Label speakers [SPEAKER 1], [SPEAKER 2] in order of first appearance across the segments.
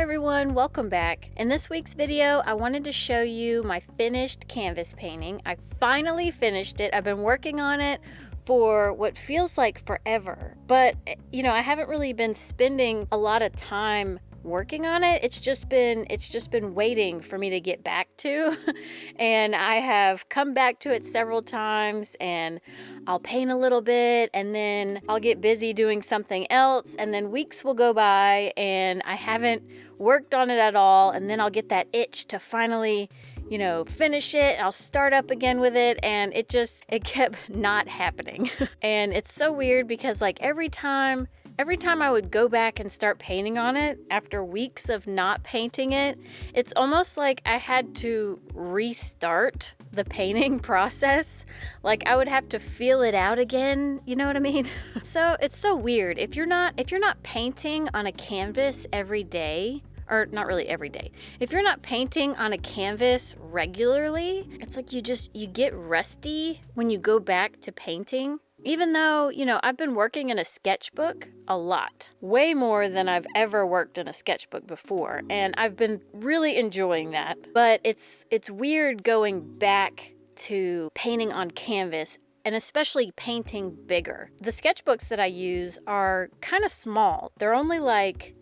[SPEAKER 1] everyone, welcome back. In this week's video, I wanted to show you my finished canvas painting. I finally finished it. I've been working on it for what feels like forever, but I haven't really been spending a lot of time working on it. It's just been waiting for me to get back to. And I have come back to it several times, and I'll paint a little bit and then I'll get busy doing something else, and then weeks will go by and I haven't worked on it at all, and then I'll get that itch to finally finish it. I'll start up again with it, and it kept not happening. And it's so weird because every time I would go back and start painting on it after weeks of not painting it, it's almost like I had to restart the painting process. Like I would have to feel it out again, you know what I mean? So it's so weird. If you're not painting on a canvas every day, or not really every day, if you're not painting on a canvas regularly, it's like you get rusty when you go back to painting. Even though, I've been working in a sketchbook a lot, way more than I've ever worked in a sketchbook before, and I've been really enjoying that. But it's weird going back to painting on canvas, and especially painting bigger. The sketchbooks that I use are kind of small. They're only like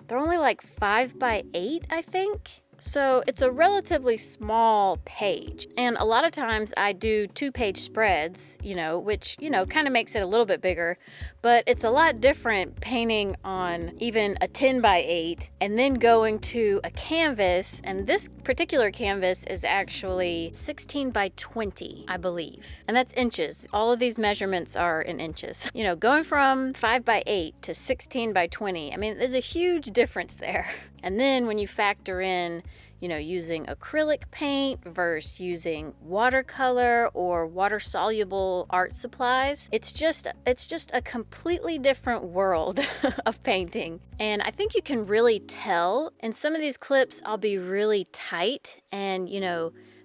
[SPEAKER 1] 5 by 8, I think. So it's a relatively small page, and a lot of times I do 2-page spreads, which, kind of makes it a little bit bigger, but it's a lot different painting on even a 10 by 8 and then going to a canvas, and this particular canvas is actually 16 by 20, I believe, and that's inches. All of these measurements are in inches. Going from 5 by 8 to 16 by 20, I mean, there's a huge difference there. And then when you factor in, using acrylic paint versus using watercolor or water-soluble art supplies, it's just a completely different world of painting. And I think you can really tell. In some of these clips, I'll be really tight and,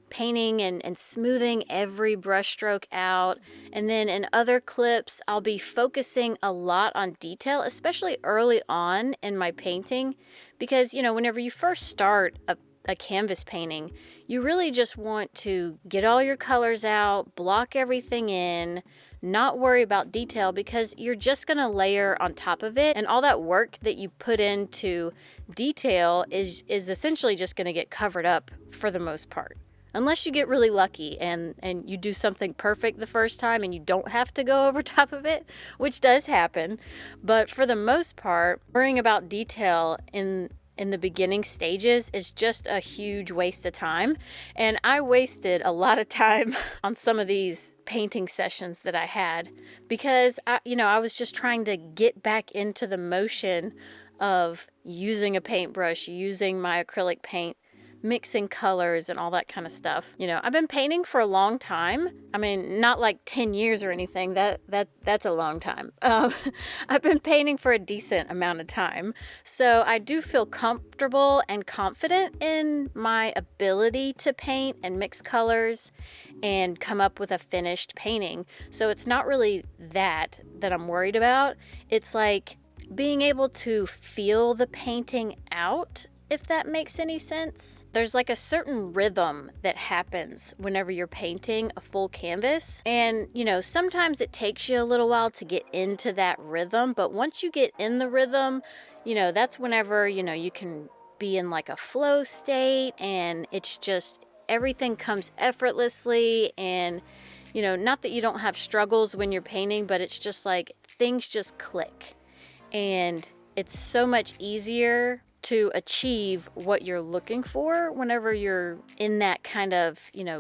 [SPEAKER 1] painting and smoothing every brushstroke out. And then in other clips, I'll be focusing a lot on detail, especially early on in my painting. Because, whenever you first start a canvas painting, you really just want to get all your colors out, block everything in, not worry about detail, because you're just going to layer on top of it. And all that work that you put into detail is essentially just going to get covered up for the most part. Unless you get really lucky and you do something perfect the first time and you don't have to go over top of it, which does happen. But for the most part, worrying about detail in the beginning stages is just a huge waste of time. And I wasted a lot of time on some of these painting sessions that I had because I was just trying to get back into the motion of using a paintbrush, using my acrylic paint, mixing colors and all that kind of stuff. I've been painting for a long time. I mean, not like 10 years or anything. That's a long time. I've been painting for a decent amount of time. So I do feel comfortable and confident in my ability to paint and mix colors and come up with a finished painting. So it's not really that I'm worried about. It's like being able to feel the painting out, if that makes any sense. There's like a certain rhythm that happens whenever you're painting a full canvas. And, sometimes it takes you a little while to get into that rhythm. But once you get in the rhythm, that's whenever, you can be in like a flow state, and it's just everything comes effortlessly. And, not that you don't have struggles when you're painting, but it's just like things just click. And it's so much easier to achieve what you're looking for whenever you're in that kind of,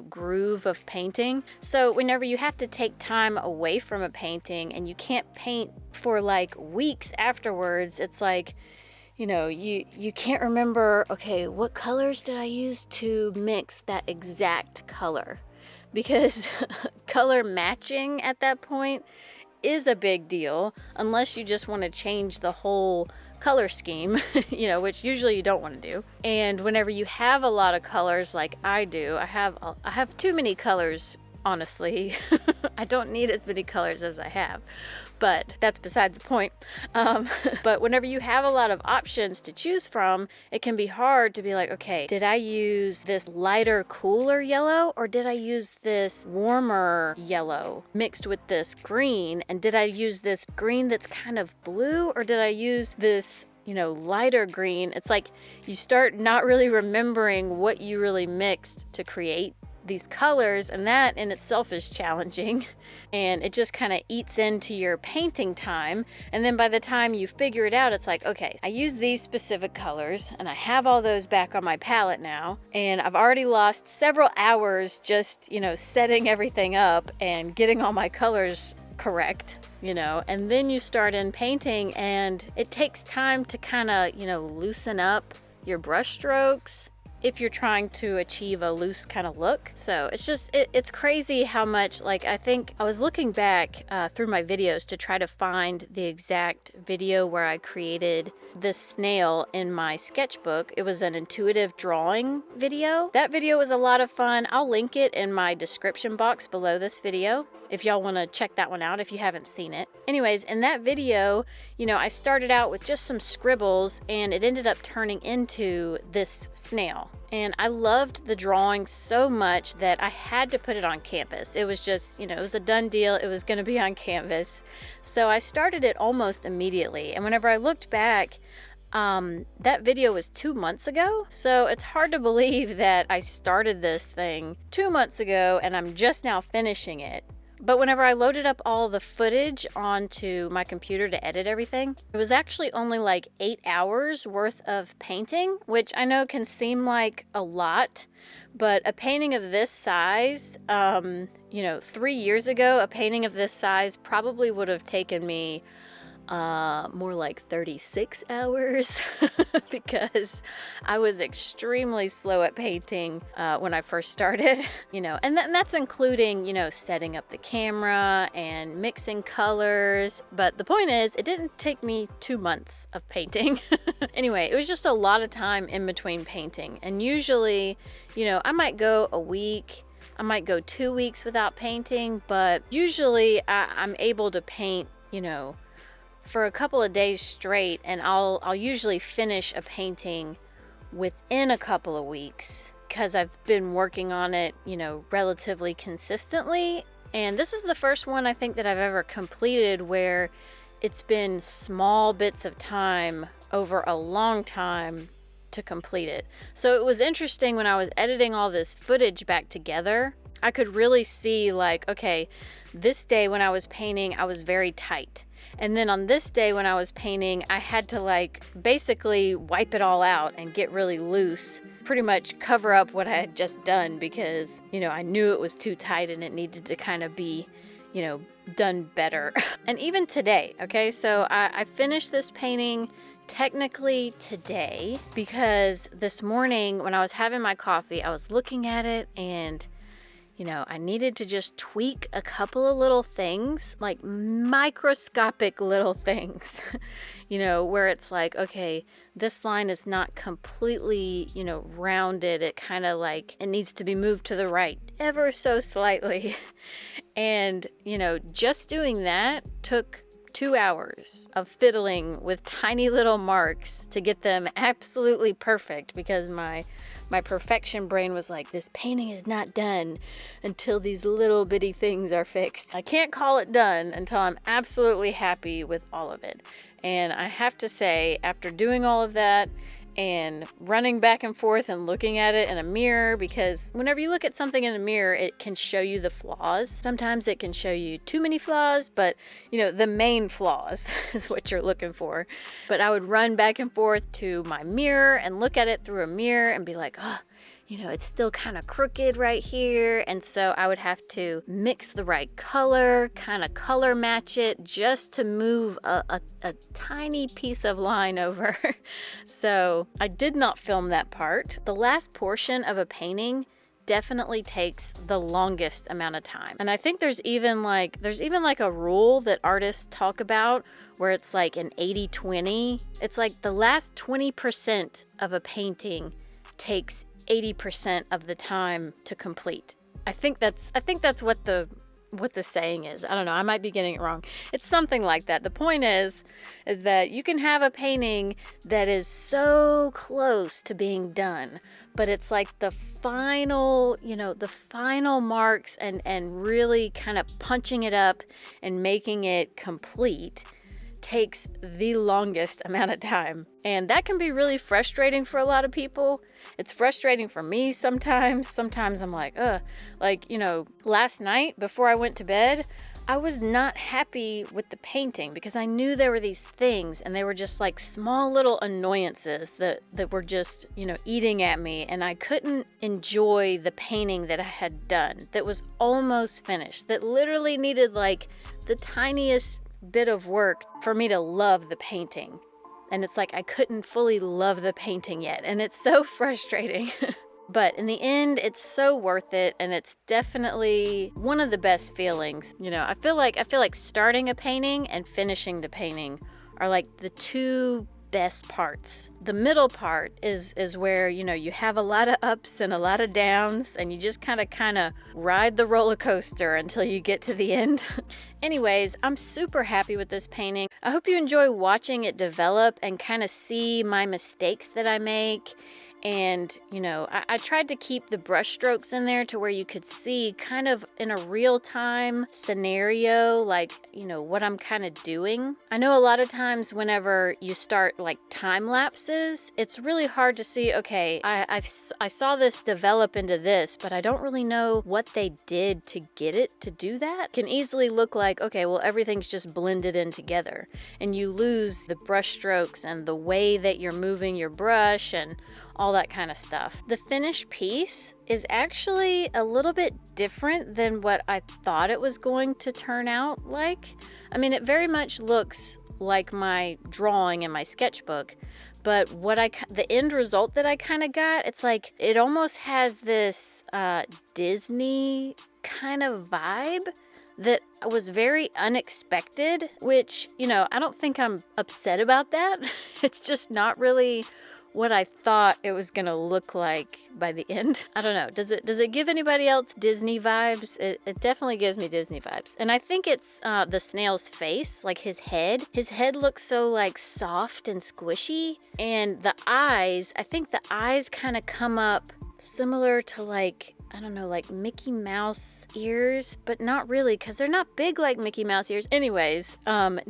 [SPEAKER 1] groove of painting. So whenever you have to take time away from a painting and you can't paint for like weeks afterwards, it's like, you can't remember, okay, what colors did I use to mix that exact color? Because color matching at that point is a big deal, unless you just want to change the whole color scheme, which usually you don't want to do. And whenever you have a lot of colors like I do, I have too many colors honestly. I don't need as many colors as I have, but that's besides the point. But whenever you have a lot of options to choose from, it can be hard to be like, okay, did I use this lighter, cooler yellow, or did I use this warmer yellow mixed with this green? And did I use this green that's kind of blue, or did I use this, you know, lighter green? It's like you start not really remembering what you really mixed to create these colors, and that in itself is challenging, and it just kind of eats into your painting time. And then by the time you figure it out, it's like, okay, I use these specific colors and I have all those back on my palette now, and I've already lost several hours just, you know, setting everything up and getting all my colors correct, you know. And then you start in painting, and it takes time to kind of, you know, loosen up your brush strokes if you're trying to achieve a loose kind of look. So it's just, it's crazy how much, like, I think I was looking back through my videos to try to find the exact video where I created this snail in my sketchbook. It was an intuitive drawing video. That video was a lot of fun. I'll link it in my description box below this video if y'all want to check that one out if you haven't seen it. Anyways, in that video, you know, I started out with just some scribbles, and it ended up turning into this snail. And I loved the drawing so much that I had to put it on canvas. It was just, you know, it was a done deal. It was going to be on canvas. So I started it almost immediately. And whenever I looked back, that video was 2 months ago. So it's hard to believe that I started this thing 2 months ago and I'm just now finishing it. But whenever I loaded up all the footage onto my computer to edit everything, it was actually only like 8 hours worth of painting, which I know can seem like a lot, but a painting of this size, you know, 3 years ago, a painting of this size probably would have taken me more like 36 hours because I was extremely slow at painting when I first started, you know, and that's including, you know, setting up the camera and mixing colors. But the point is, it didn't take me 2 months of painting. Anyway, it was just a lot of time in between painting. And usually, you know, I might go a week, I might go 2 weeks without painting, but usually I'm able to paint, you know, for a couple of days straight, and I'll usually finish a painting within a couple of weeks because I've been working on it, you know, relatively consistently. And this is the first one I think that I've ever completed where it's been small bits of time over a long time to complete it. So it was interesting when I was editing all this footage back together. I could really see like, okay, this day when I was painting, I was very tight. And then on this day when I was painting, I had to like basically wipe it all out and get really loose, pretty much cover up what I had just done because, you know, I knew it was too tight and it needed to kind of be, you know, done better. And even today, okay, so I finished this painting technically today because this morning when I was having my coffee, I was looking at it and, you know, I needed to just tweak a couple of little things, like microscopic little things, you know, where it's like, okay, this line is not completely, you know, rounded. It kind of like, it needs to be moved to the right ever so slightly. And, you know, just doing that took 2 hours of fiddling with tiny little marks to get them absolutely perfect because my perfection brain was like, this painting is not done until these little bitty things are fixed. I can't call it done until I'm absolutely happy with all of it. And I have to say, after doing all of that and running back and forth and looking at it in a mirror, because whenever you look at something in a mirror, it can show you the flaws. Sometimes it can show you too many flaws, but you know, the main flaws is what you're looking for. But I would run back and forth to my mirror and look at it through a mirror and be like, oh, you know, it's still kind of crooked right here. And so I would have to mix the right color, kind of color match it just to move a tiny piece of line over. So I did not film that part. The last portion of a painting definitely takes the longest amount of time. And I think there's even like a rule that artists talk about where it's like an 80-20. It's like the last 20% of a painting takes 80% of the time to complete. I think that's what the saying is. I don't know. I might be getting it wrong. It's something like that. The point is that you can have a painting that is so close to being done, but it's like the final, the final marks and really kind of punching it up and making it complete takes the longest amount of time. And that can be really frustrating for a lot of people. It's frustrating for me sometimes. Sometimes I'm like, last night before I went to bed, I was not happy with the painting because I knew there were these things and they were just like small little annoyances that were just, eating at me, and I couldn't enjoy the painting that I had done that was almost finished, that literally needed like the tiniest bit of work for me to love the painting. And it's like I couldn't fully love the painting yet, and it's so frustrating. But in the end, it's so worth it, and it's definitely one of the best feelings. I feel like starting a painting and finishing the painting are like the two best parts. The middle part is where, you have a lot of ups and a lot of downs, and you just kind of ride the roller coaster until you get to the end. Anyways, I'm super happy with this painting. I hope you enjoy watching it develop and kind of see my mistakes that I make. And, I tried to keep the brush strokes in there to where you could see kind of in a real-time scenario, like, what I'm kind of doing. I know a lot of times whenever you start like time lapses, it's really hard to see, okay, I saw this develop into this, but I don't really know what they did to get it to do that. It can easily look like, okay, well, everything's just blended in together, and you lose the brush strokes and the way that you're moving your brush and all that kind of stuff. The finished piece is actually a little bit different than what I thought it was going to turn out like. I mean, it very much looks like my drawing in my sketchbook, but the end result that I kind of got, it's like it almost has this Disney kind of vibe that was very unexpected, which, I don't think I'm upset about that. It's just not really what I thought it was gonna look like by the end. I don't know. Does it give anybody else Disney vibes? It definitely gives me Disney vibes. And I think it's the snail's face, like his head. His head looks so like soft and squishy. And the eyes, I think the eyes kind of come up similar to like, I don't know, like Mickey Mouse ears, but not really, because they're not big like Mickey Mouse ears. Anyways,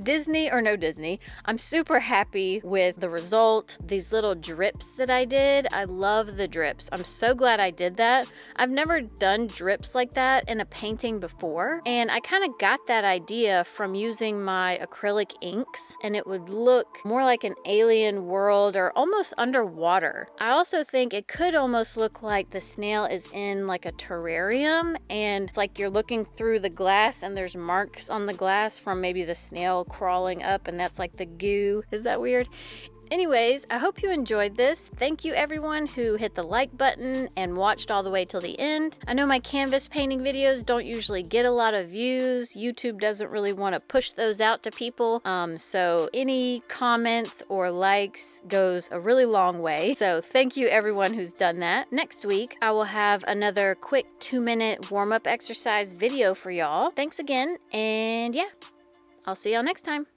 [SPEAKER 1] Disney or no Disney, I'm super happy with the result. These little drips that I did, I love the drips. I'm so glad I did that. I've never done drips like that in a painting before, and I kind of got that idea from using my acrylic inks, and it would look more like an alien world or almost underwater. I also think it could almost look like the snail is in like a terrarium, and it's like you're looking through the glass and there's marks on the glass from maybe the snail crawling up, and that's like the goo. Is that weird? Anyways, I hope you enjoyed this. Thank you everyone who hit the like button and watched all the way till the end. I know my canvas painting videos don't usually get a lot of views. YouTube doesn't really want to push those out to people. So any comments or likes goes a really long way. So thank you everyone who's done that. Next week, I will have another quick 2-minute warm-up exercise video for y'all. Thanks again, and yeah, I'll see y'all next time.